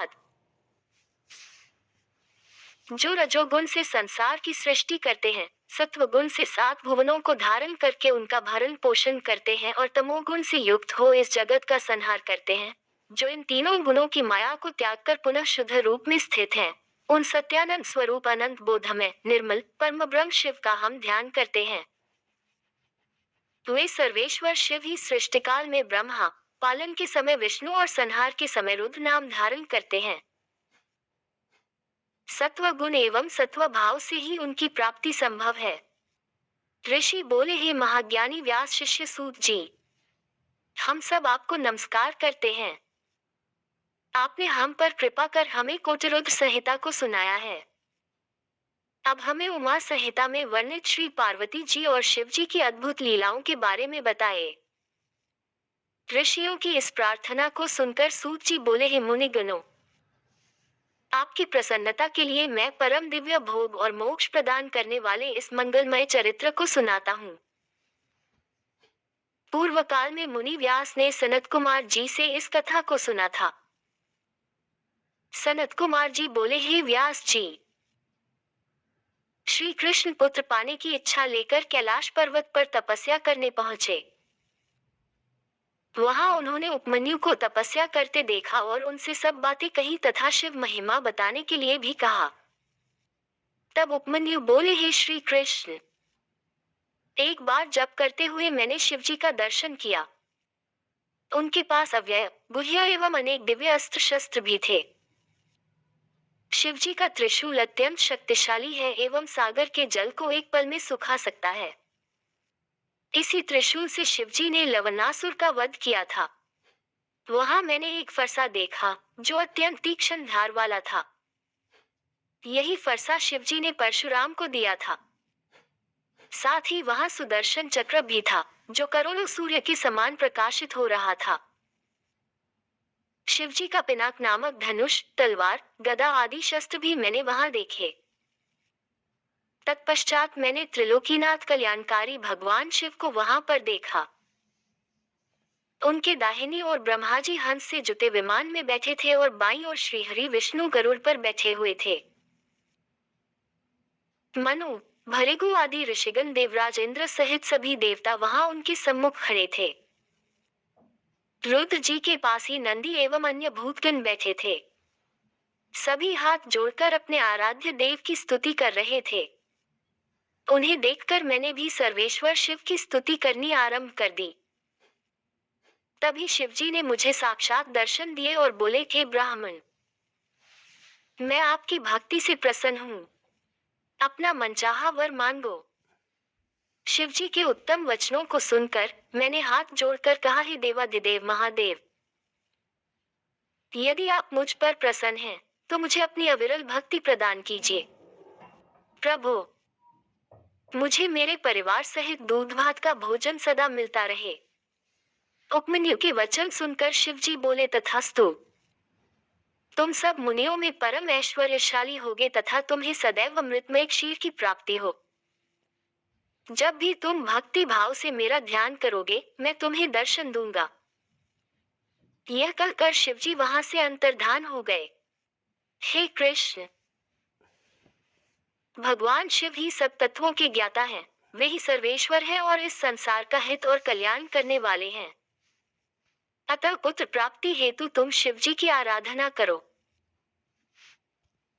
धन्यवाद। जो रजोगुण से संसार की सृष्टि करते हैं, सत्वगुण से 7 भुवनों को धारण करके उनका भरण पोषण करते हैं और तमोगुण से युक्त हो इस जगत का संहार करते हैं, जो इन तीनों गुणों की माया को त्याग कर पुनः शुद्ध रूप में स्थित हैं, उन सत्यानंद स्वरूप अनंत बोधमय निर्मल परम ब्रह्म शिव का हम ध्यान करते हैं। वे सर्वेश्वर शिव ही सृष्टिकाल में ब्रह्मा, पालन के समय विष्णु और संहार के समय रुद्र नाम धारण करते हैं। सत्व गुण एवं सत्व भाव से ही उनकी प्राप्ति संभव है। ऋषि बोले, हे महाज्ञानी व्यास शिष्य सूत जी, हम सब आपको नमस्कार करते हैं। आपने हम पर कृपा कर हमें कोटरुद्र संहिता को सुनाया है। अब हमें उमा संहिता में वर्णित श्री पार्वती जी और शिव जी की अद्भुत लीलाओं के बारे में बताए। ऋषियों की इस प्रार्थना को सुनकर सूत जी बोले, हे मुनिगणों, आपकी प्रसन्नता के लिए मैं परम दिव्य भोग और मोक्ष प्रदान करने वाले इस मंगलमय चरित्र को सुनाता हूँ। पूर्व काल में मुनि व्यास ने सनत कुमार जी से इस कथा को सुना था। सनत कुमार जी बोले, हे व्यास जी, श्री कृष्ण पुत्र पाने की इच्छा लेकर कैलाश पर्वत पर तपस्या करने पहुंचे। वहां उन्होंने उपमन्यु को तपस्या करते देखा और उनसे सब बातें कही तथा शिव महिमा बताने के लिए भी कहा। तब उपमन्यु बोले, हे श्री कृष्ण, एक बार जप करते हुए मैंने शिव जी का दर्शन किया। उनके पास अव्यय, गुह्य एवं अनेक दिव्य अस्त्र शस्त्र भी थे। शिव जी का त्रिशूल अत्यंत शक्तिशाली है एवं सागर के जल को एक पल में सुखा सकता है। इसी त्रिशूल से शिव जी ने लवणासुर का वध किया था। वहां मैंने एक फरसा देखा जो अत्यंत तीक्ष्ण धार वाला था। यही फरसा शिव जी ने परशुराम को दिया था। साथ ही वहां सुदर्शन चक्र भी था जो करोड़ों सूर्य के समान प्रकाशित हो रहा था। शिव जी का पिनाक नामक धनुष, तलवार, गदा आदि शस्त्र भी मैंने वहां देखे। तत्पश्चात मैंने त्रिलोकीनाथ कल्याणकारी भगवान शिव को वहां पर देखा। उनके दाहिनी ओर ब्रह्मा जी हंस से जुते विमान में बैठे थे और बाईं ओर श्रीहरि विष्णु गरुड़ पर बैठे हुए थे। मनु, भृगु आदि ऋषिगण देवराज इंद्र सहित सभी देवता वहां उनके सम्मुख खड़े थे। रुद्र जी के पास ही नंदी एवं अन्य भूतगण बैठे थे। सभी हाथ जोड़कर अपने आराध्य देव की स्तुति कर रहे थे। उन्हें देखकर मैंने भी सर्वेश्वर शिव की स्तुति करनी आरंभ कर दी। तभी शिवजी ने मुझे साक्षात दर्शन दिए और बोले, हे ब्राह्मण, मैं आपकी भक्ति से प्रसन्न हूँ। अपना मनचाहा वर मांगो। शिवजी के उत्तम वचनों को सुनकर मैंने हाथ जोड़कर कहा, हे देवाधिदेव महादेव, यदि आप मुझ पर प्रसन्न हैं तो मुझे अपनी अविरल भक्ति प्रदान कीजिए। प्रभु, मुझे मेरे परिवार सहित दूध भात का भोजन सदा मिलता रहे। उपमन्यु के वचन सुनकर शिवजी बोले, तथास्तु। तुम सब मुनियों में परम ऐश्वर्यशाली होगे तथा तुम्हें सदैव अमृतमय क्षीर की प्राप्ति हो। जब भी तुम भक्ति भाव से मेरा ध्यान करोगे मैं तुम्हें दर्शन दूंगा। यह कहकर शिवजी वहां से अंतर्धान हो गए। हे कृष्ण, भगवान शिव ही सब तत्वों के ज्ञाता हैं। वे ही सर्वेश्वर हैं और इस संसार का हित और कल्याण करने वाले हैं। अतः पुत्र प्राप्ति हेतु तुम शिवजी की आराधना करो।